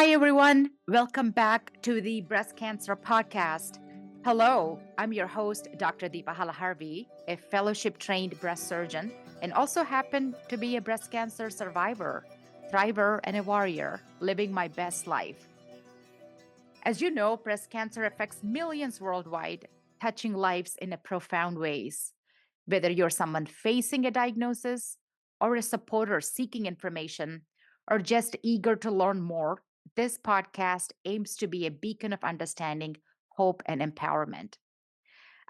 Hi, everyone. Welcome back to the Breast Cancer Podcast. Hello, I'm your host, Dr. Deepa Halaharvi, a fellowship trained breast surgeon, and also happen to be a breast cancer survivor, thriver, and a warrior, living my best life. As you know, breast cancer affects millions worldwide, touching lives in a profound ways. Whether you're someone facing a diagnosis or a supporter seeking information or just eager to learn more, this podcast aims to be a beacon of understanding, hope, and empowerment.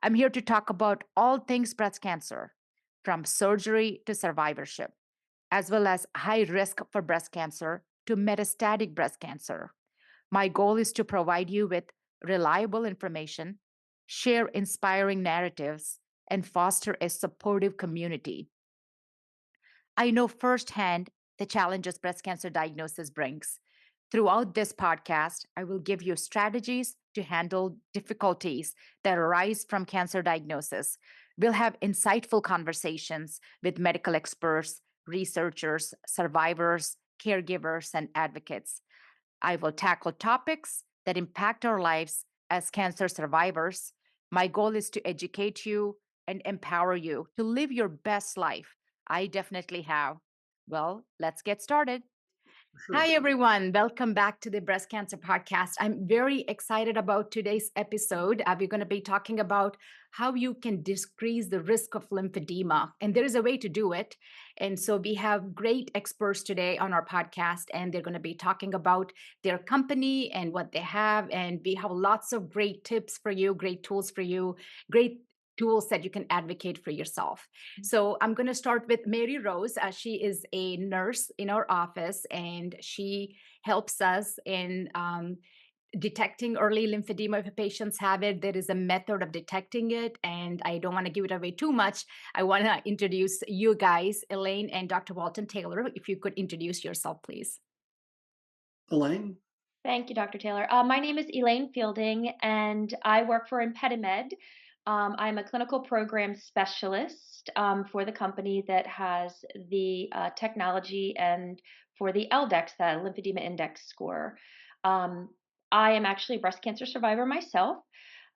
I'm here to talk about all things breast cancer, from surgery to survivorship, as well as high risk for breast cancer to metastatic breast cancer. My goal is to provide you with reliable information, share inspiring narratives, and foster a supportive community. I know firsthand the challenges breast cancer diagnosis brings. Throughout this podcast, I will give you strategies to handle difficulties that arise from cancer diagnosis. We'll have insightful conversations with medical experts, researchers, survivors, caregivers, and advocates. I will tackle topics that impact our lives as cancer survivors. My goal is to educate you and empower you to live your best life. I definitely have. Well, let's get started. Sure. Hi, everyone. Welcome back to the Breast Cancer Podcast. I'm very excited about today's episode. We're going to be talking about how you can decrease the risk of lymphedema. And there is a way to do it. And so we have great experts today on our podcast, and they're going to be talking about their company and what they have. And we have lots of great tips for you, great tools for you, great tools that you can advocate for yourself. So I'm going to start with Mary Rose. She is a nurse in our office, and she helps us in detecting early lymphedema. If patients have it, there is a method of detecting it, and I don't want to give it away too much. I want to introduce you guys, Elaine and Dr. Walton Taylor. If you could introduce yourself, please. Elaine? Thank you, Dr. Taylor. My name is Elaine Fielding, and I work for Impedimed. I'm a clinical program specialist for the company that has the technology and for the L-Dex, the lymphedema index score. I am actually a breast cancer survivor myself,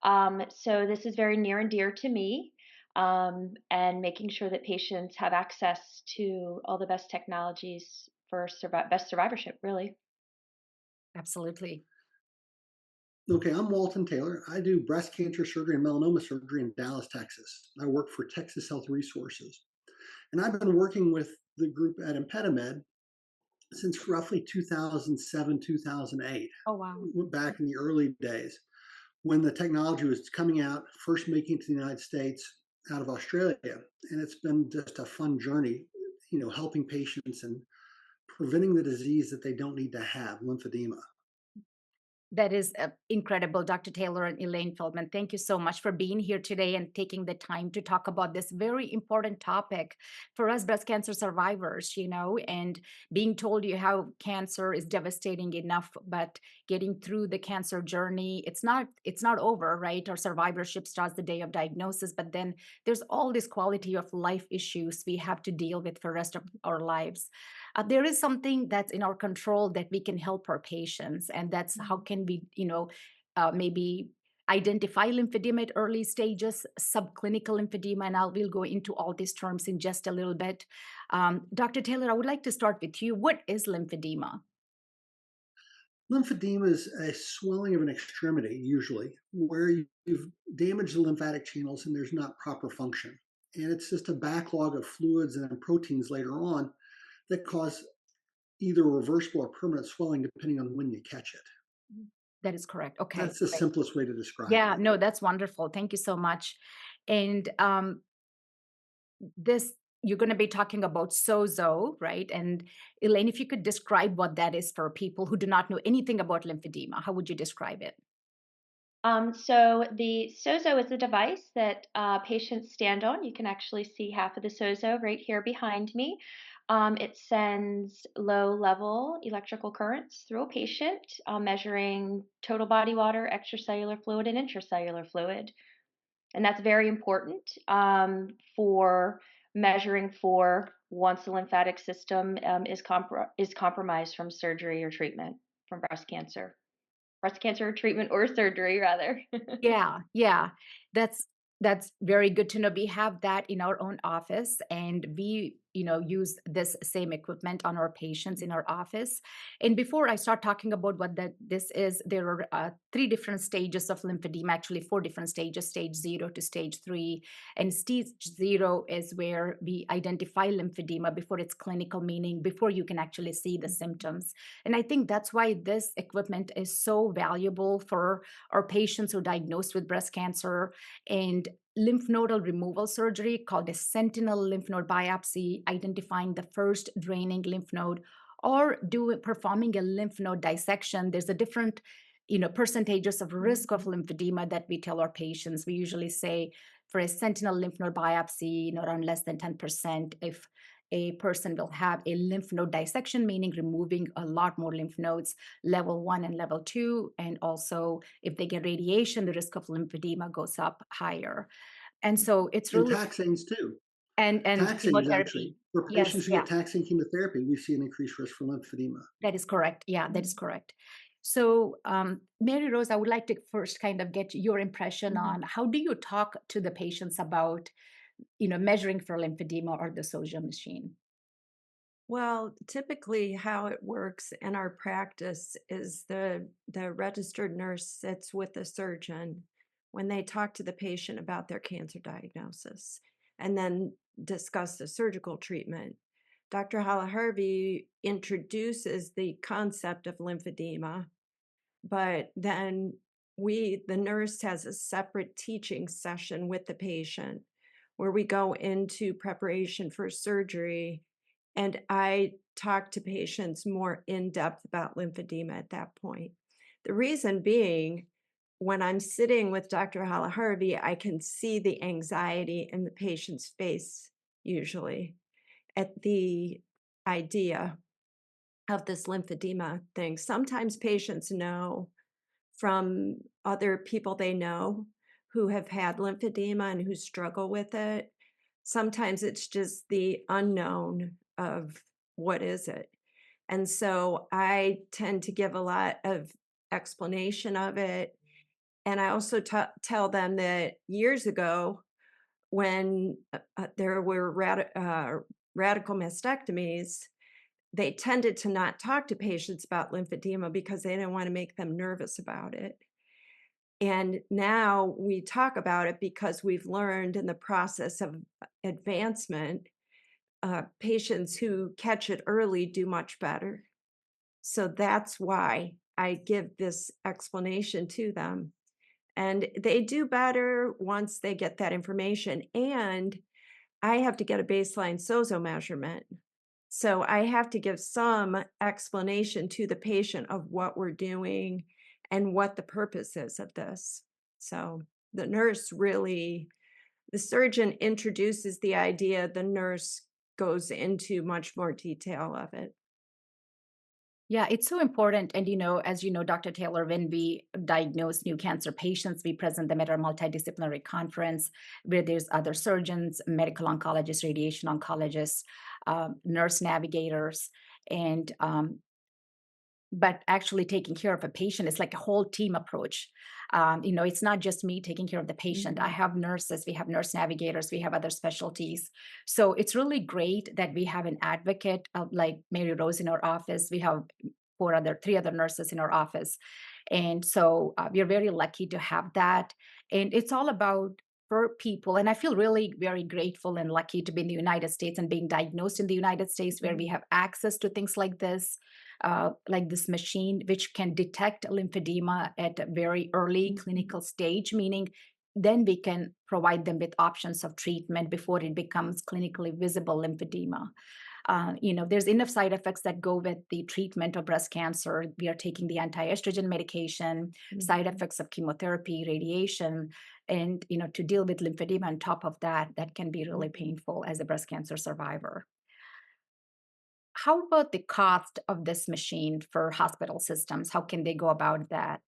so this is very near and dear to me. And making sure that patients have access to all the best technologies for best survivorship, really. Absolutely. Okay, I'm Walton Taylor. I do breast cancer surgery and melanoma surgery in Dallas, Texas. I work for Texas Health Resources. And I've been working with the group at Impedimed since roughly 2007, 2008. Oh, wow. Back in the early days when the technology was coming out, first making it to the United States out of Australia. And it's been just a fun journey, helping patients and preventing the disease that they don't need to have, lymphedema. That is incredible, Dr. Taylor and Elaine Feldman. Thank you so much for being here today and taking the time to talk about this very important topic for us breast cancer survivors, and being told you how cancer is devastating enough, but getting through the cancer journey, it's not over, right? Our survivorship starts the day of diagnosis, but then there's all this quality of life issues we have to deal with for the rest of our lives. There is something that's in our control that we can help our patients, and that's how can we, maybe identify lymphedema at early stages, subclinical lymphedema, and we'll go into all these terms in just a little bit. Dr. Taylor, I would like to start with you. What is lymphedema? Lymphedema is a swelling of an extremity, usually, where you've damaged the lymphatic channels and there's not proper function. And it's just a backlog of fluids and proteins later on that cause either reversible or permanent swelling, depending on when you catch it. That is correct. Okay. That's the great. simplest way to describe Yeah, it. no, that's wonderful. Thank you so much. And this, you're going to be talking about SOZO, right? And Elaine, if you could describe what that is for people who do not know anything about lymphedema, how would you describe it? So the SOZO is a device that patients stand on. You can actually see half of the SOZO right here behind me. It sends low-level electrical currents through a patient, measuring total body water, extracellular fluid, and intracellular fluid. And that's very important for measuring for once the lymphatic system is compromised from surgery or treatment. from breast cancer treatment or surgery rather. Yeah, yeah. That's that's very good to know. We have that in our own office, and we, use this same equipment on our patients in our office. And before I start talking about what this is, there are three different stages of lymphedema, actually four different stages, stage 0 to stage 3. And stage 0 is where we identify lymphedema before it's clinical, meaning before you can actually see the symptoms. And I think that's why this equipment is so valuable for our patients who are diagnosed with breast cancer. And lymph nodal removal surgery called a sentinel lymph node biopsy, identifying the first draining lymph node, or performing a lymph node dissection. There's a different percentages of risk of lymphedema that we tell our patients. We usually say for a sentinel lymph node biopsy, around less than 10%. If a person will have a lymph node dissection, meaning removing a lot more lymph nodes, level 1 and level 2. And also, if they get radiation, the risk of lymphedema goes up higher. And so it's And really, taxanes too. and Taxanes actually, chemotherapy. for Yes, patients who yeah, get taxane chemotherapy, we see an increased risk for lymphedema. that is correct. Yeah, that is correct. So, Mary Rose, I would like to first kind of get your impression on how do you talk to the patients about, measuring for lymphedema or the SOZO machine? Well, typically how it works in our practice is the registered nurse sits with the surgeon when they talk to the patient about their cancer diagnosis and then discuss the surgical treatment. Dr. Halaharvi introduces the concept of lymphedema, but then the nurse has a separate teaching session with the patient where we go into preparation for surgery. And I talk to patients more in depth about lymphedema at that point. The reason being, when I'm sitting with Dr. Halaharvi, I can see the anxiety in the patient's face, usually, at the idea of this lymphedema thing. Sometimes patients know from other people they know who have had lymphedema and who struggle with it. Sometimes it's just the unknown of what is it. And so I tend to give a lot of explanation of it. And I also tell them that years ago, when there were radical mastectomies, they tended to not talk to patients about lymphedema because they didn't want to make them nervous about it. And now we talk about it because we've learned in the process of advancement, patients who catch it early do much better. So that's why I give this explanation to them. And they do better once they get that information. And I have to get a baseline SOZO measurement. So I have to give some explanation to the patient of what we're doing and what the purpose is of this. So the surgeon introduces the idea, the nurse goes into much more detail of it. Yeah, it's so important. And, as you know, Dr. Taylor, when we diagnose new cancer patients, we present them at our multidisciplinary conference where there's other surgeons, medical oncologists, radiation oncologists, nurse navigators, and but actually taking care of a patient is like a whole team approach. It's not just me taking care of the patient. I have nurses, we have nurse navigators, we have other specialties. So it's really great that we have an advocate like Mary Rose in our office. We have three other nurses in our office. And so we're very lucky to have that. And it's all about for people. And I feel really very grateful and lucky to be in the United States and being diagnosed in the United States where we have access to things like this machine, which can detect lymphedema at a very early clinical stage, meaning then we can provide them with options of treatment before it becomes clinically visible lymphedema. There's enough side effects that go with the treatment of breast cancer. We are taking the anti-estrogen medication, side effects of chemotherapy, radiation, and to deal with lymphedema on top of that, that can be really painful as a breast cancer survivor. How about the cost of this machine for hospital systems? How can they go about that?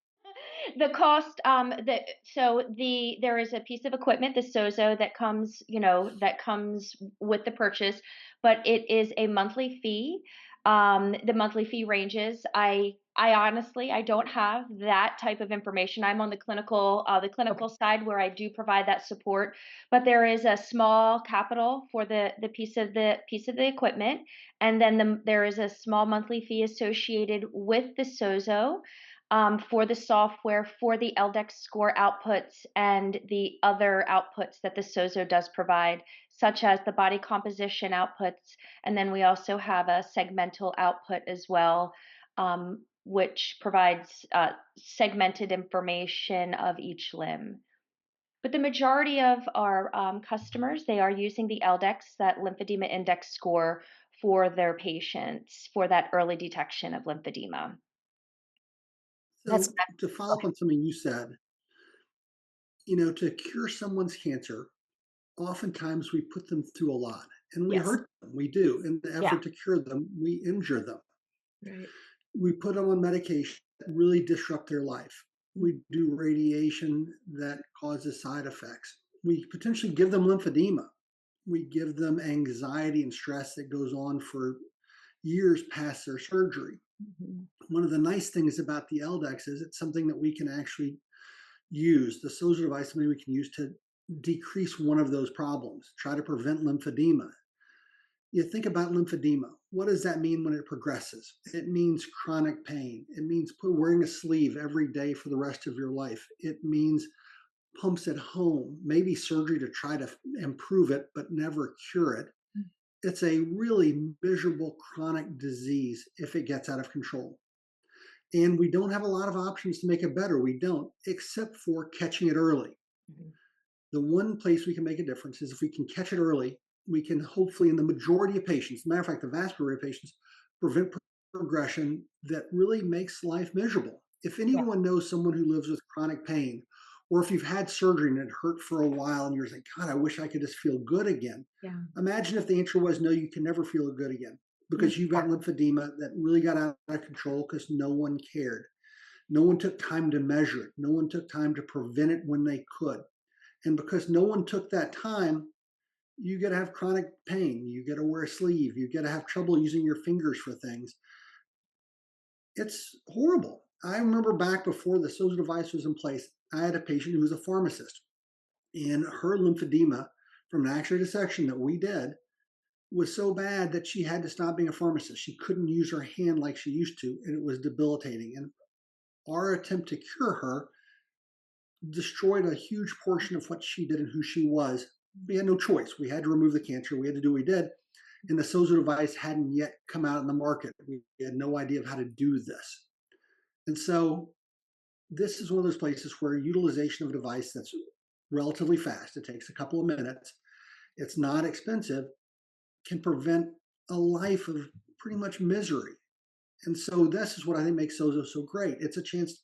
The cost, there is a piece of equipment, the SOZO, that comes with the purchase, but it is a monthly fee. The monthly fee ranges. I I honestly, I don't have that type of information. I'm on the Okay. clinical side where I do provide that support, but there is a small capital for the piece of the equipment, and then there is a small monthly fee associated with the SOZO, for the software, for the L-Dex score outputs, and the other outputs that the SOZO does provide, such as the body composition outputs, and then we also have a segmental output as well, which provides segmented information of each limb. But the majority of our customers, they are using the L-Dex, that lymphedema index score, for their patients for that early detection of lymphedema. That's So to follow up okay. on something you said, to cure someone's cancer, oftentimes we put them through a lot and we Yes. hurt them. We do. In the Yeah. effort to cure them, we injure them. Right. We put them on medication that really disrupt their life. We do radiation that causes side effects. We potentially give them lymphedema. We give them anxiety and stress that goes on for years past their surgery. Mhm. One of the nice things about the L-Dex is it's something that we can actually use. The SOZO device, something we can use to decrease one of those problems, try to prevent lymphedema. You think about lymphedema. What does that mean when it progresses? It means chronic pain. It means wearing a sleeve every day for the rest of your life. It means pumps at home, maybe surgery to try to improve it, but never cure it. It's a really miserable chronic disease if it gets out of control. And we don't have a lot of options to make it better. We don't, except for catching it early. Mhm. The one place we can make a difference is if we can catch it early, we can hopefully, in the majority of patients, matter of fact, the vast majority of patients, prevent progression that really makes life miserable. If Yeah. anyone knows someone who lives with chronic pain, or if you've had surgery and it hurt for a while and you're like, God, I wish I could just feel good again. Yeah. Imagine if the answer was no, you can never feel good again because you've got lymphedema that really got out of control because no one cared. No one took time to measure it. No one took time to prevent it when they could. And because no one took that time, you get to have chronic pain. You get to wear a sleeve. You get to have trouble using your fingers for things. It's horrible. I remember back before the SOZO device was in place, I had a patient who was a pharmacist, and her lymphedema from an X-ray dissection that we did was so bad that she had to stop being a pharmacist. She couldn't use her hand like she used to, and it was debilitating. And our attempt to cure her destroyed a huge portion of what she did and who she was. We had no choice. We had to remove the cancer. We had to do what we did. And the SOZO device hadn't yet come out in the market. We had no idea of how to do this. And so this is one of those places where utilization of a device that's relatively fast, it takes a couple of minutes, it's not expensive, can prevent a life of pretty much misery. And so this is what I think makes SOZO so great. It's a chance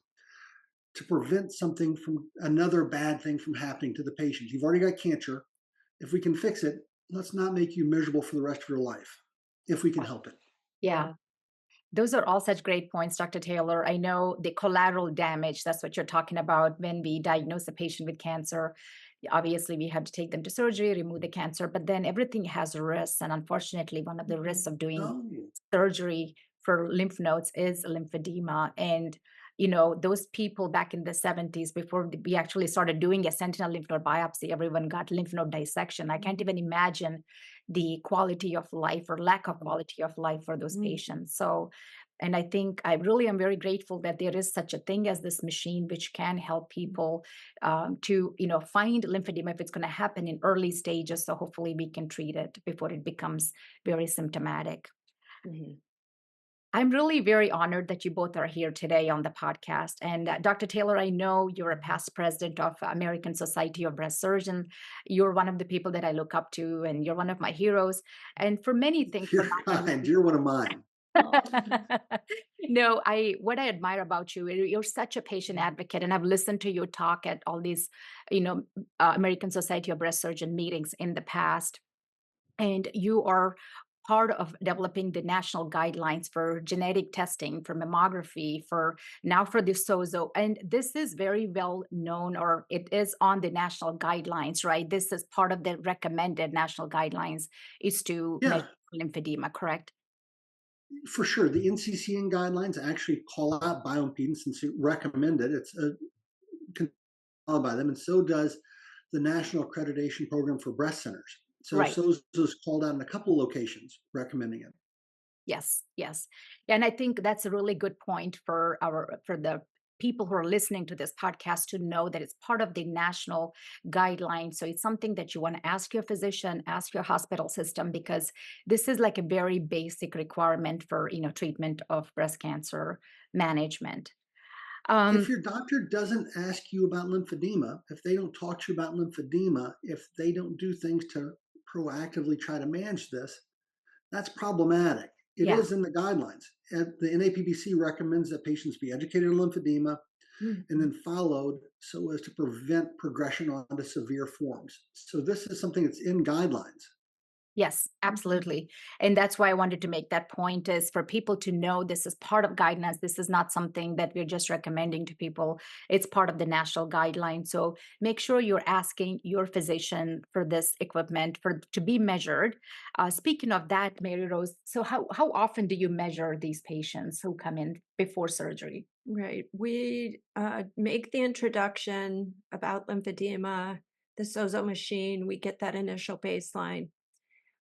to prevent something from another bad thing from happening to the patient. You've already got cancer. If we can fix it, let's not make you miserable for the rest of your life, if we can help it. Yeah. Yeah. Those are all such great points, Dr. Taylor. I know the collateral damage, that's what you're talking about when we diagnose a patient with cancer. Obviously, we have to take them to surgery, remove the cancer, but then everything has risks. And unfortunately, one of the risks of doing Oh, surgery for lymph nodes is lymphedema. And, those people back in the 70s, before we actually started doing a sentinel lymph node biopsy, everyone got lymph node dissection. I can't even imagine the quality of life or lack of quality of life for those patients. So, and I think I really am very grateful that there is such a thing as this machine, which can help people to, find lymphedema if it's going to happen in early stages. So hopefully we can treat it before it becomes very symptomatic. Mhm. I'm really very honored that you both are here today on the podcast. And Dr. Taylor, I know you're a past president of American Society of Breast Surgeons. You're one of the people that I look up to, and you're one of my heroes. And for many things, you're for not kind. You're one of mine. no, what I admire about you, you're such a patient advocate, and I've listened to your talk at all these, American Society of Breast Surgeon meetings in the past, and you are part of developing the national guidelines for genetic testing, for mammography, for now for the SOZO. And this is very well known, or it is on the national guidelines, right? This is part of the recommended national guidelines is to measure Yeah, lymphedema, correct? For sure, the NCCN guidelines actually call out bioimpedance and recommend it. It's followed by them, and so does the National Accreditation Program for Breast Centers. So Right. SOZO is called out in a couple of locations recommending it. Yes, yes. And I think that's a really good point for the people who are listening to this podcast to know that it's part of the national guidelines. So it's something that you want to ask your physician, ask your hospital system, because this is like a very basic requirement for, treatment of breast cancer management. If your doctor doesn't ask you about lymphedema, if they don't talk to you about lymphedema, if they don't do things to proactively try to manage this, that's problematic. It Yeah. is in the guidelines. And the NAPBC recommends that patients be educated on lymphedema and Mhm. then followed so as to prevent progression onto severe forms. So this is something that's in guidelines. Yes, absolutely. And that's why I wanted to make that point, is for people to know this is part of guidelines. This is not something that we're just recommending to people. It's part of the national guidelines. So make sure you're asking your physician for this equipment to be measured. Speaking of that, Mary Rose, so how often do you measure these patients who come in before surgery? Right. We make the introduction about lymphedema, the SOZO machine. We get that initial baseline.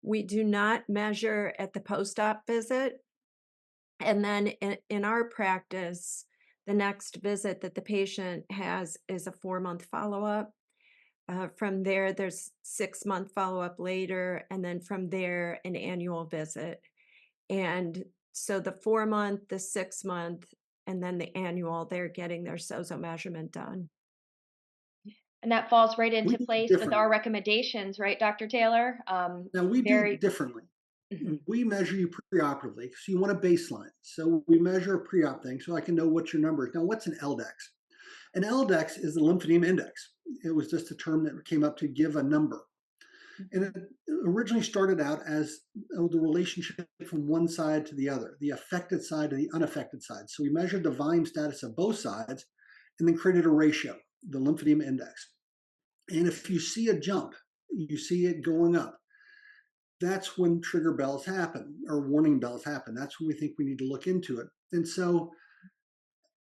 We do not measure at the post-op visit. And then in our practice, the next visit that the patient has is a 4-month follow-up. From there, there's 6-month follow-up later, and then from there, an annual visit. And so the 4-month, the 6-month, and then the annual, they're getting their SOZO measurement done. And that falls right We into do it place with our differently. recommendations, right, Dr. Taylor? Now, we do it Very. differently. Mhm. We measure you preoperatively. So you want a baseline. So we measure a pre-op thing so I can know what your number is. Now, what's an L-Dex? An L-Dex is the lymphedema index. It was just a term that came up to give a number. And it originally started out as the relationship from one side to the other, the affected side to the unaffected side. So we measured the volume status of both sides and then created a ratio, the lymphedema index. And if you see a jump, you see it going up, that's when trigger bells happen or warning bells happen. That's when we think we need to look into it. And so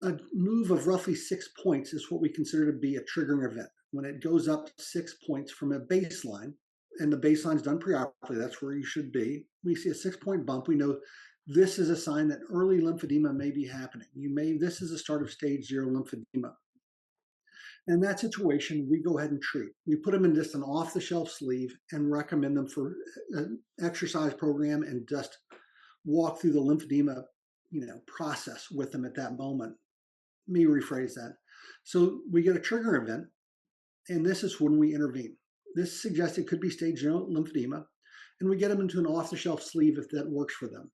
a move of roughly 6 points is what we consider to be a triggering event. When it goes up 6 points from a baseline, and the baseline's done preoperatively, that's where you should be. We see a 6 point bump. We know this is a sign that early lymphedema may be happening. This is the start of stage 0 lymphedema. In that situation, we go ahead and treat. We put them in just an off-the-shelf sleeve and recommend them for an exercise program and just walk through the lymphedema, process with them at that moment. Let me rephrase that. So we get a trigger event, and this is when we intervene. This suggests it could be stage 0 lymphedema, and we get them into an off-the-shelf sleeve if that works for them.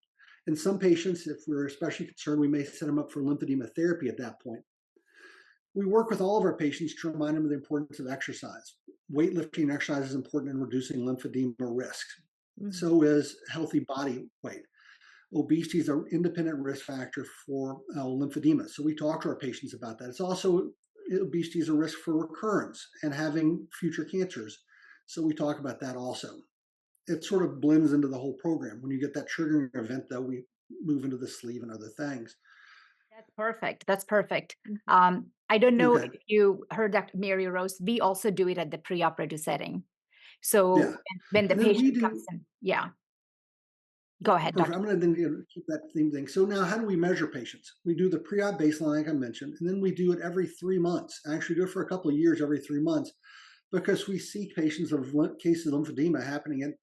In some patients, if we're especially concerned, we may set them up for lymphedema therapy at that point. We work with all of our patients to remind them of the importance of exercise. Weightlifting exercise is important in reducing lymphedema risks. So is healthy body weight. Obesity is an independent risk factor for lymphedema. So we talk to our patients about that. It's also, obesity is a risk for recurrence and having future cancers. So we talk about that also. It sort of blends into the whole program. When you get that triggering event, though, we move into the sleeve and other things. That's perfect. That's perfect. I don't know Okay. if you heard Dr. Mary Rose, we also do it at the preoperative setting. So Yeah. when the And then we patient do, comes in, yeah, go ahead, perfect. doctor. I'm going to then keep that theme thing. So now, how do we measure patients? We do the pre-op baseline, like I mentioned, and then we do it every 3 months. I actually do it for a couple of years, every 3 months, because we see patients of cases of lymphedema happening at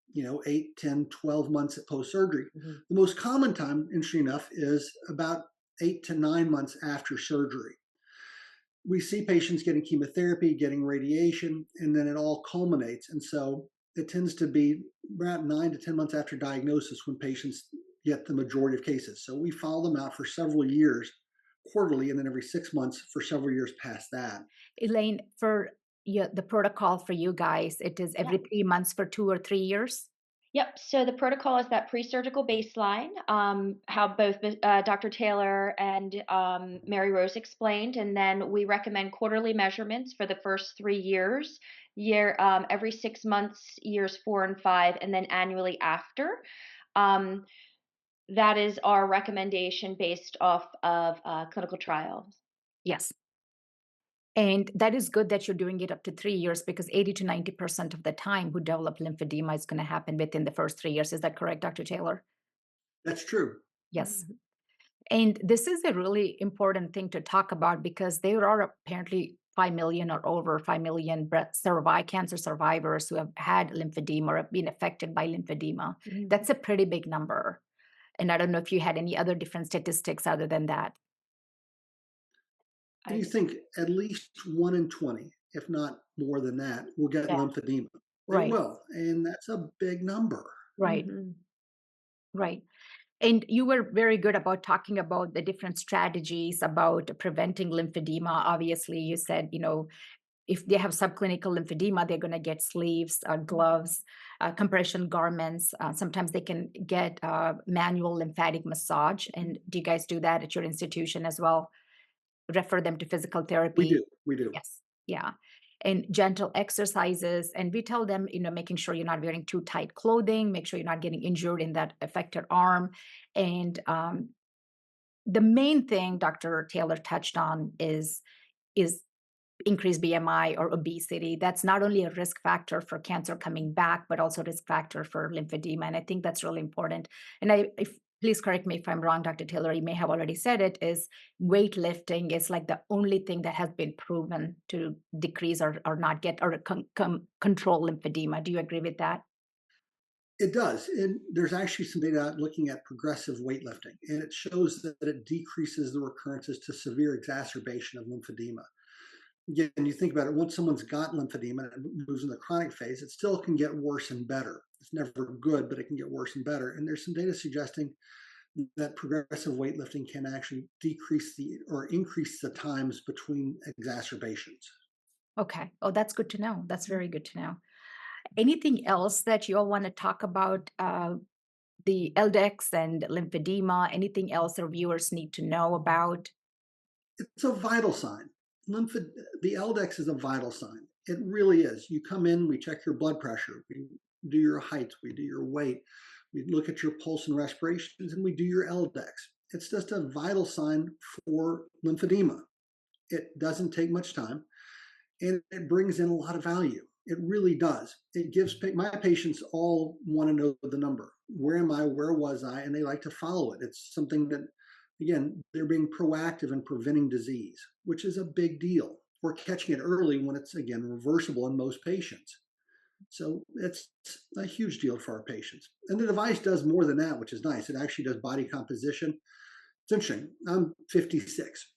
8, 10, 12 months at post-surgery. The most common time, interesting enough, is about 8 to 9 months after surgery. We see patients getting chemotherapy, getting radiation, and then it all culminates. And so it tends to be about 9 to 10 months after diagnosis when patients get the majority of cases. So we follow them out for several years, quarterly, and then every 6 months for several years past that. Elaine, for the protocol for you guys, it is every 3 months for 2 or 3 years? Yep. So the protocol is that pre-surgical baseline, how both Dr. Taylor and Mary Rose explained, and then we recommend quarterly measurements for the first 3 years, every 6 months, years 4 and 5, and then annually after. Um, that is our recommendation based off of clinical trials. Yes. And that is good that you're doing it up to 3 years, because 80 to 90% of the time who develop lymphedema is going to happen within the first 3 years. Is that correct, Dr. Taylor? That's true. Yes. And this is a really important thing to talk about, because there are apparently 5 million or over 5 million cancer survivors who have had lymphedema or have been affected by lymphedema. Mhm. That's a pretty big number. And I don't know if you had any other different statistics other than that. Do you think at least 1 in 20, if not more than that, will get Yeah. lymphedema? They Right, will, and that's a big number. right, Mhm. right. And you were very good about talking about the different strategies about preventing lymphedema. Obviously, you said, if they have subclinical lymphedema, they're going to get sleeves, gloves, compression garments. Sometimes they can get manual lymphatic massage. And do you guys do that at your institution as well? Refer them to physical We therapy? do. We do. Yes. Yeah. And gentle exercises. And we tell them, making sure you're not wearing too tight clothing, make sure you're not getting injured in that affected arm. And the main thing Dr. Taylor touched on is increased BMI or obesity. That's not only a risk factor for cancer coming back, but also a risk factor for lymphedema. And I think that's really important. And please correct me if I'm wrong, Dr. Taylor, you may have already said it, is weightlifting is like the only thing that has been proven to decrease or not get or control lymphedema. Do you agree with that? It does. And there's actually some data out looking at progressive weightlifting, and it shows that it decreases the recurrences to severe exacerbation of lymphedema. Again, you think about it, once someone's got lymphedema and it moves in the chronic phase, it still can get worse and better. It's never good, but it can get worse and better. And there's some data suggesting that progressive weightlifting can actually increase the times between exacerbations. Okay. Oh, that's good to know. That's very good to know. Anything else that you all want to talk about the L-Dex and lymphedema? Anything else our viewers need to know about? It's a vital sign. The L-Dex is a vital sign. It really is. You come in, we check your blood pressure, we do your height, we do your weight, we look at your pulse and respirations, and we do your L-Dex. It's just a vital sign for lymphedema. It doesn't take much time, and it brings in a lot of value. It really does. It gives my patients all want to know the number. Where am I? Where was I? And they like to follow it. It's something that, again, they're being proactive in preventing disease, which is a big deal. We're catching it early when it's, again, reversible in most patients. So it's a huge deal for our patients. And the device does more than that, which is nice. It actually does body composition. It's interesting. I'm 56.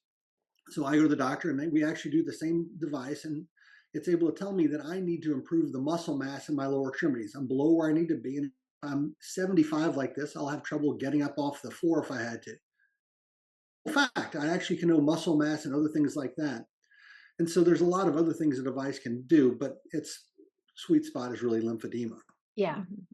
So I go to the doctor and we actually do the same device, and it's able to tell me that I need to improve the muscle mass in my lower extremities. I'm below where I need to be. And if I'm 75 like this, I'll have trouble getting up off the floor if I had to. In fact, I actually can know muscle mass and other things like that. And so there's a lot of other things the device can do, but its sweet spot is really lymphedema. Yeah, Mhm.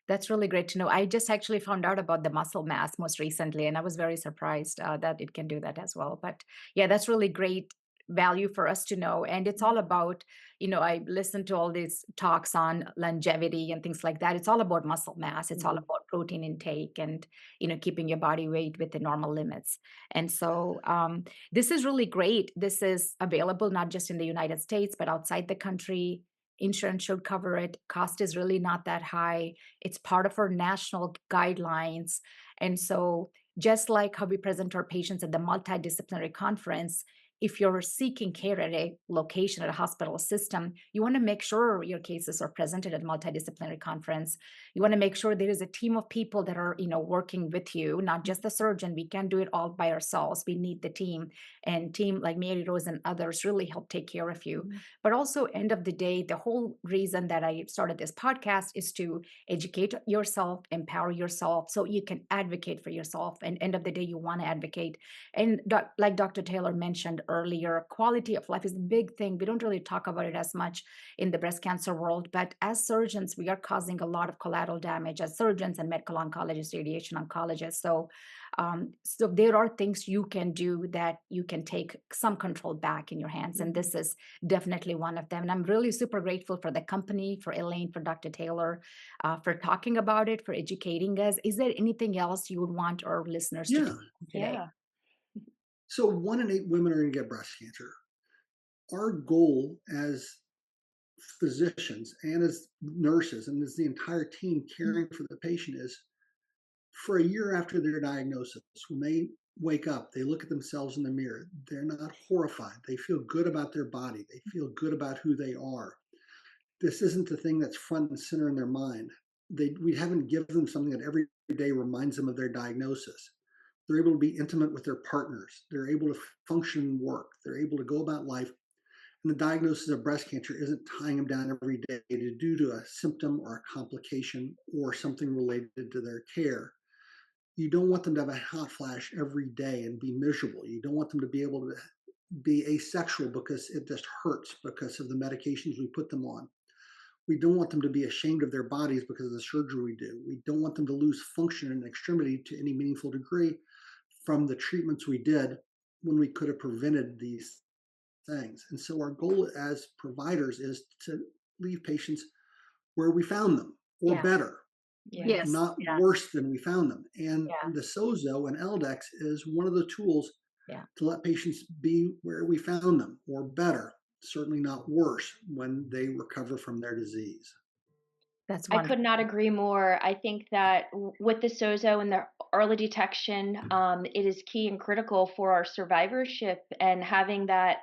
that's really great to know. I just actually found out about the muscle mass most recently, and I was very surprised that it can do that as well. But yeah, that's really great value for us to know. And it's all about, I listened to all these talks on longevity and things like that. It's all about muscle mass. It's all Mhm. about protein intake and, keeping your body weight within normal limits. And so this is really great. This is available not just in the United States, but outside the country. Insurance should cover it. Cost is really not that high. It's part of our national guidelines. And so, just like how we present our patients at the multidisciplinary conference, if you're seeking care at a location, at a hospital system, you want to make sure your cases are presented at a multidisciplinary conference. You want to make sure there is a team of people that are, working with you, not just the surgeon. We can't do it all by ourselves. We need the team, and team like Mary Rose and others really help take care of you. But also, end of the day, the whole reason that I started this podcast is to educate yourself, empower yourself, so you can advocate for yourself. And end of the day, you want to advocate. And like Dr. Taylor mentioned earlier, quality of life is a big thing. We don't really talk about it as much in the breast cancer world, but as surgeons, we are causing a lot of collateral damage as surgeons and medical oncologists, radiation oncologists. So there are things you can do that you can take some control back in your hands. And this is definitely one of them. And I'm really super grateful for the company, for Elaine, for Dr. Taylor, for talking about it, for educating us. Is there anything else you would want our listeners to Yeah. do today? Yeah. So 1 in 8 women are going to get breast cancer. Our goal as physicians and as nurses and as the entire team caring for the patient is for a year after their diagnosis, when they wake up, they look at themselves in the mirror, they're not horrified. They feel good about their body. They feel good about who they are. This isn't the thing that's front and center in their mind. We haven't given them something that every day reminds them of their diagnosis. They're able to be intimate with their partners. They're able to function and work. They're able to go about life. And the diagnosis of breast cancer isn't tying them down every day due to a symptom or a complication or something related to their care. You don't want them to have a hot flash every day and be miserable. You don't want them to be able to be asexual because it just hurts because of the medications we put them on. We don't want them to be ashamed of their bodies because of the surgery we do. We don't want them to lose function in extremity to any meaningful degree from the treatments we did when we could have prevented these things. And so our goal as providers is to leave patients where we found them or Yeah. better, Yes. not Yeah. worse than we found them. And Yeah. the SOZO and L-Dex is one of the tools Yeah. to let patients be where we found them or better, certainly not worse when they recover from their disease. That's I could wonderful. not agree more. I think that with the SOZO and the early detection, it is key and critical for our survivorship and having that,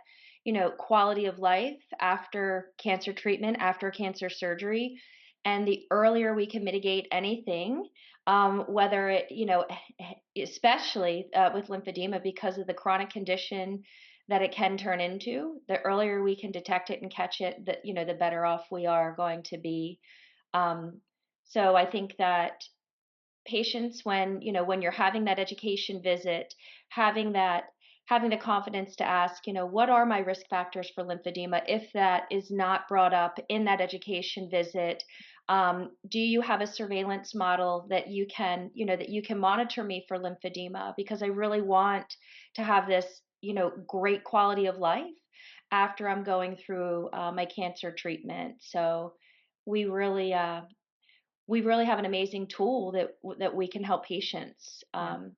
quality of life after cancer treatment, after cancer surgery. And the earlier we can mitigate anything, whether it, especially with lymphedema because of the chronic condition that it can turn into, the earlier we can detect it and catch it, the better off we are going to be. Um, so I think that patients, when you're having that education visit, having that having the confidence to ask, what are my risk factors for lymphedema? If that is not brought up in that education visit, do you have a surveillance model that you can monitor me for lymphedema? Because I really want to have this, great quality of life after I'm going through my cancer treatment. So we really we really have an amazing tool that we can help patients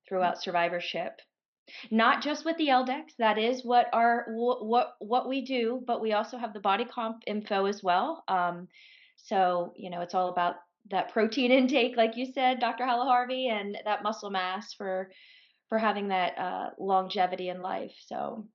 throughout survivorship. Not just with the L-Dex, that is what we do, but we also have the body comp info as well. So it's all about that protein intake, like you said, Dr. Halaharvi, and that muscle mass for having that longevity in life. So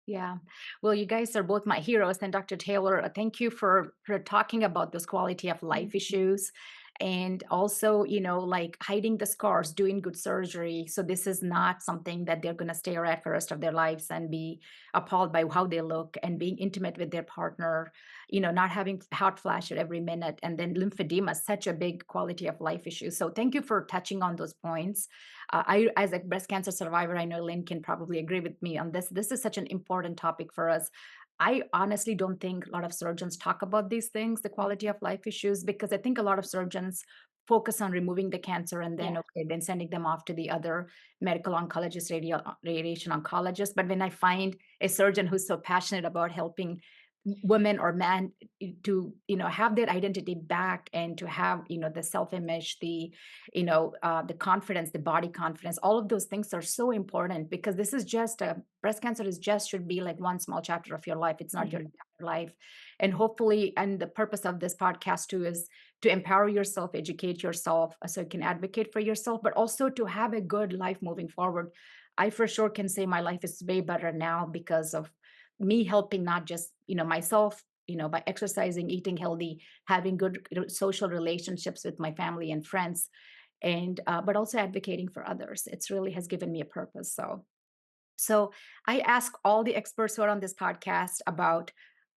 Yeah. Well, you guys are both my heroes. And Dr. Taylor, thank you for talking about those quality of life issues. And also, like hiding the scars, doing good surgery. So this is not something that they're going to stare at for the rest of their lives and be appalled by how they look, and being intimate with their partner, not having hot flash at every minute. And then lymphedema is such a big quality of life issue. So thank you for touching on those points. As a breast cancer survivor, I know Lynn can probably agree with me on this. This is such an important topic for us. I honestly don't think a lot of surgeons talk about these things, the quality of life issues, because I think a lot of surgeons focus on removing the cancer and then, yeah. okay, then sending them off to the other medical oncologist, radiation oncologist. But when I find a surgeon who's so passionate about helping women or men to have their identity back and to have the self-image, the confidence, the body confidence, all of those things are so important, because this is just breast cancer should be like one small chapter of your life. It's not your entire life. And hopefully, and the purpose of this podcast too is to empower yourself, educate yourself, so you can advocate for yourself, but also to have a good life moving forward. I for sure can say my life is way better now because of me helping not just myself, by exercising, eating healthy, having good social relationships with my family and friends, and but also advocating for others. It's really has given me a purpose. So I ask all the experts who are on this podcast about,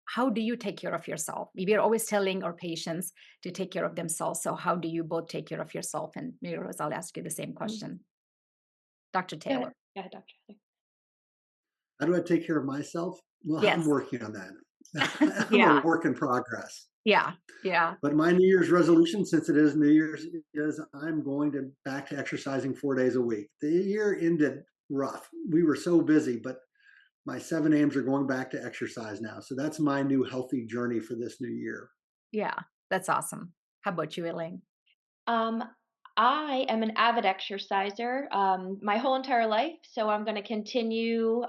how do you take care of yourself? We are always telling our patients to take care of themselves. So how do you both take care of yourself? And Rose, I'll ask you the same question. Dr. Go Taylor. ahead, Dr. How do I take care of myself? Well, I'm Yes. working on that. I'm a Yeah. work in progress. Yeah. Yeah. But my New Year's resolution, since it is New Year's, is I'm going to back to exercising 4 days a week. The year ended rough. We were so busy, but my 7 aims are going back to exercise now. So that's my new healthy journey for this new year. Yeah. That's awesome. How about you, Elaine? Um, I am an avid exerciser my whole entire life, so I'm going to continue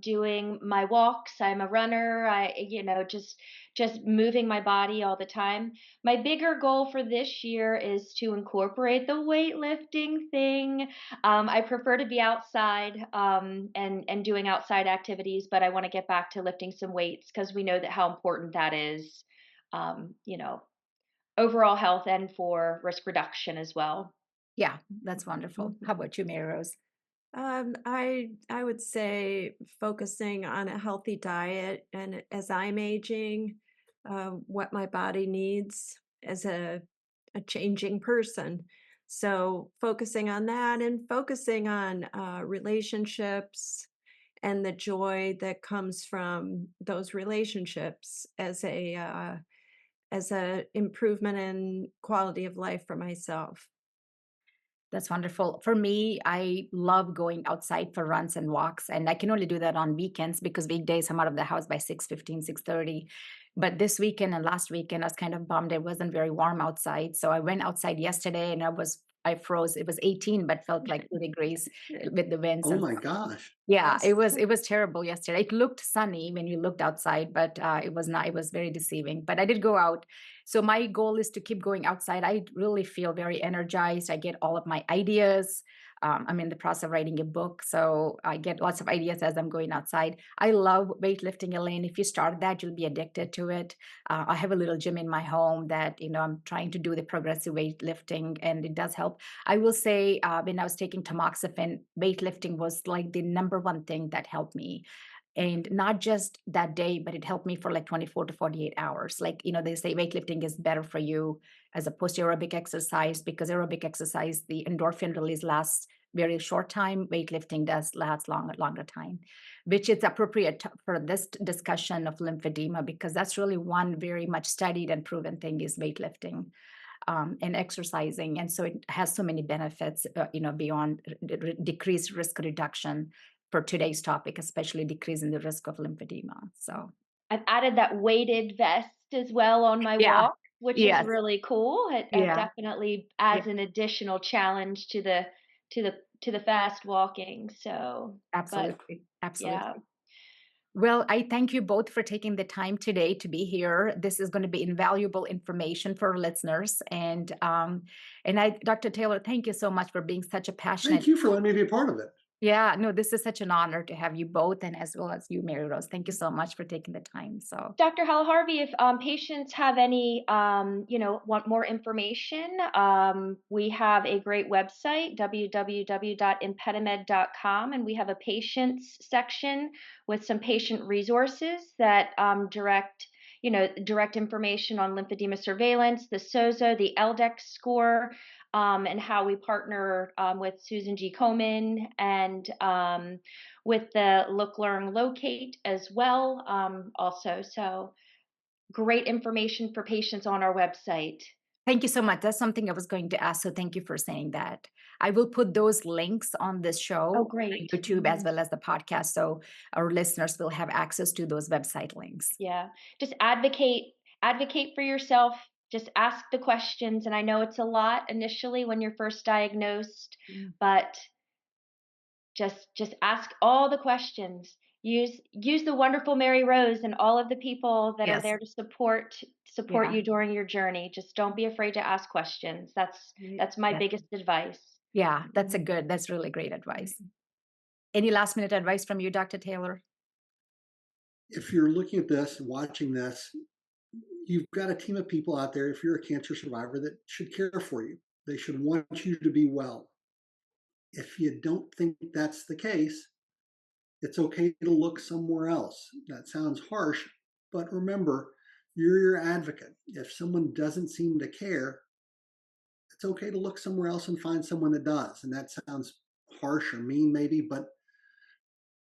doing my walks. I'm a runner. Just moving my body all the time. My bigger goal for this year is to incorporate the weightlifting thing. I prefer to be outside and doing outside activities, but I want to get back to lifting some weights because we know that how important that is. You know, overall health and for risk reduction as well. Yeah, that's wonderful. Mhm. How about you, Mary Rose? I would say focusing on a healthy diet, and as I'm aging, what my body needs as a changing person. So focusing on that and focusing on relationships and the joy that comes from those relationships as a improvement in quality of life for myself. That's wonderful. For me, I love going outside for runs and walks, and I can only do that on weekends because weekdays I'm out of the house by 6:15, 6:30. But this weekend and last weekend, I was kind of bummed it wasn't very warm outside. So I went outside yesterday and I froze. It was 18, but felt like 2 degrees with the winds Oh and my stuff. gosh. Yeah, Yes. it was terrible yesterday. It looked sunny when you looked outside, but it was not. It was very deceiving. But I did go out. So my goal is to keep going outside. I really feel very energized. I get all of my ideas. I'm in the process of writing a book, so I get lots of ideas as I'm going outside. I love weightlifting, Elaine. If you start that, you'll be addicted to it. I have a little gym in my home that I'm trying to do the progressive weightlifting, and it does help. I will say, when I was taking tamoxifen, weightlifting was like the number one thing that helped me. And not just that day, but it helped me for like 24 to 48 hours. Like, they say weightlifting is better for you as opposed to aerobic exercise because aerobic exercise, the endorphin release lasts very short time. Weightlifting does last longer time, which is appropriate for this discussion of lymphedema because that's really one very much studied and proven thing is weightlifting and exercising. And so it has so many benefits, beyond decreased risk reduction for today's topic, especially decrease in the risk of lymphedema. So, I've added that weighted vest as well on my yeah, walk, which is yes, really cool. It yeah, definitely yeah, adds an additional challenge to the fast walking. So, but absolutely, yeah, absolutely. Well, I thank you both for taking the time today to be here. This is going to be invaluable information for our listeners. And Dr. Taylor, thank you so much for being such a Thank passionate. you for letting me be a part of it. Yeah, no, this is such an honor to have you both and as well as you, Mary Rose. Thank you so much for taking the time. So, Dr. Halaharvi, if patients have any, want more information, we have a great website, www.impedimed.com, and we have a patients section with some patient resources that direct information on lymphedema surveillance, the SOZO, the L-Dex score, and how we partner with Susan G. Komen and with the Look, Learn, Locate as well. Also, so great information for patients on our website. thank you so much. That's something I was going to ask. So, thank you for saying that. I will put those links on this Oh, show, great. YouTube, as well as the podcast. So, our listeners will have access to those website links. Yeah. Just advocate for yourself. Just ask the questions. And I know it's a lot initially when you're first diagnosed, Mm. but just ask all the questions. Use the wonderful Mary Rose and all of the people that are Yes. there to support Yeah. you during your journey. Just don't be afraid to ask questions. That's my Yeah. biggest advice. Yeah. That's really great advice. Any last minute advice from you, Dr. Taylor? If you're looking at this, watching this, you've got a team of people out there, if you're a cancer survivor, that should care for you. They should want you to be well. If you don't think that's the case, it's okay to look somewhere else. That sounds harsh, but remember, you're your advocate. If someone doesn't seem to care, it's okay to look somewhere else and find someone that does. And that sounds harsh or mean, maybe, but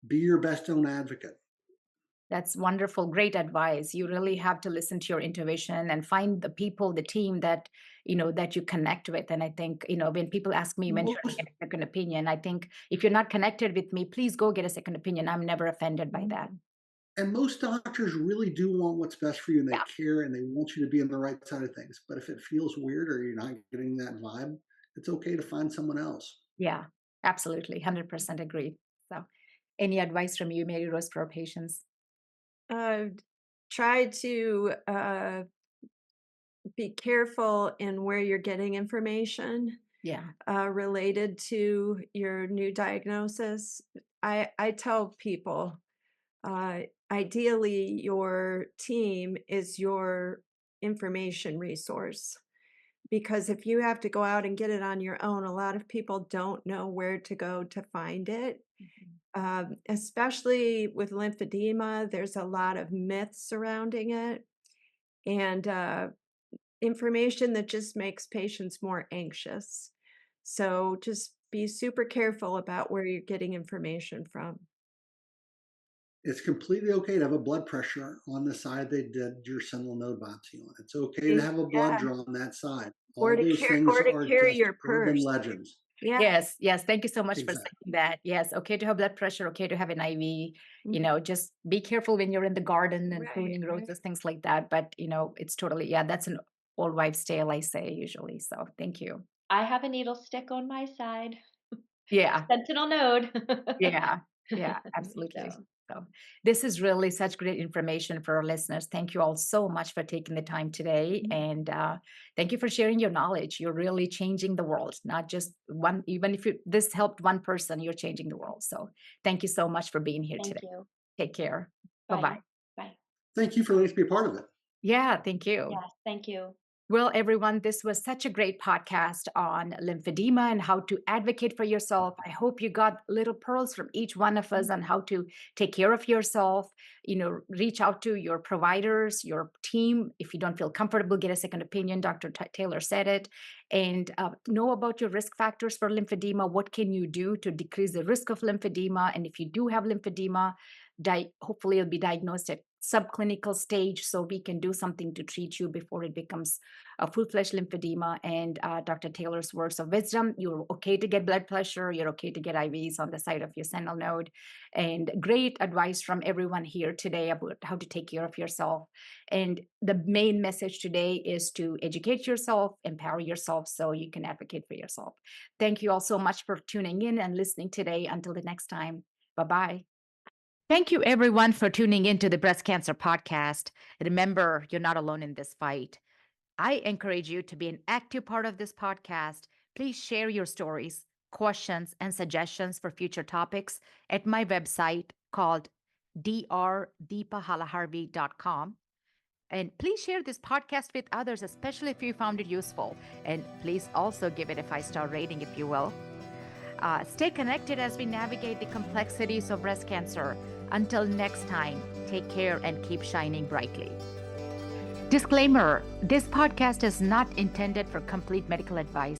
Be your best own advocate. That's wonderful. Great advice. You really have to listen to your intuition and find the people, the team that, that you connect with. And I think, when people ask me when should I get a second opinion, I think if you're not connected with me, please go get a second opinion. I'm never offended by that. And most doctors really do want what's best for you, and they care, and they want you to be on the right side of things. But if it feels weird or you're not getting that vibe, it's okay to find someone else. Yeah, absolutely. 100% agree. So any advice from you, Mary Rose, for our patients? Try to be careful in where you're getting information Yeah. related to your new diagnosis. I tell people, ideally, your team is your information resource. Because if you have to go out and get it on your own, a lot of people don't know where to go to find it. Especially with lymphedema, there's a lot of myths surrounding it, and information that just makes patients more anxious. So just be super careful about where you're getting information from. It's completely okay to have a blood pressure on the side they did your sentinel node biopsy on. It's okay to have a blood draw on that side. All those things are carry just your urban purse. legends. Yeah. Yes. Thank you so much for Exactly. saying that. Yes. Okay to have blood pressure. Okay to have an IV. Just be careful when you're in the garden and pruning roses, things like that. But it's totally, that's an old wives' tale, I say usually. So thank you. I have a needle stick on my side. Yeah. Sentinel node. Yeah, absolutely. So this is really such great information for our listeners. Thank you all so much for taking the time today. And thank you for sharing your knowledge. You're really changing the world, not just one, even if this helped one person, you're changing the world. So thank you so much for being here today. Thank you. Take care. Bye. Bye-bye. Bye. Thank you for letting us be a part of it. Yeah, thank you. Yes, thank you. Well, everyone, this was such a great podcast on lymphedema and how to advocate for yourself. I hope you got little pearls from each one of us on how to take care of yourself. Reach out to your providers, your team. If you don't feel comfortable, get a second opinion. Dr. Taylor said it. And know about your risk factors for lymphedema. What can you do to decrease the risk of lymphedema? And if you do have lymphedema, hopefully it'll be diagnosed at subclinical stage so we can do something to treat you before it becomes a full-fledged lymphedema. And Dr. Taylor's words of wisdom: you're okay to get blood pressure, you're okay to get IVs on the side of your sentinel node. And great advice from everyone here today about how to take care of yourself. And the main message today is to educate yourself, empower yourself so you can advocate for yourself. Thank you all so much for tuning in and listening today. Until the next time, bye-bye. Thank you, everyone, for tuning into the Breast Cancer Podcast. Remember, you're not alone in this fight. I encourage you to be an active part of this podcast. Please share your stories, questions, and suggestions for future topics at my website called drdeepahalaharvi.com. And please share this podcast with others, especially if you found it useful. And please also give it a 5-star rating, if you will. Stay connected as we navigate the complexities of breast cancer. Until next time, take care and keep shining brightly. Disclaimer: this podcast is not intended for complete medical advice.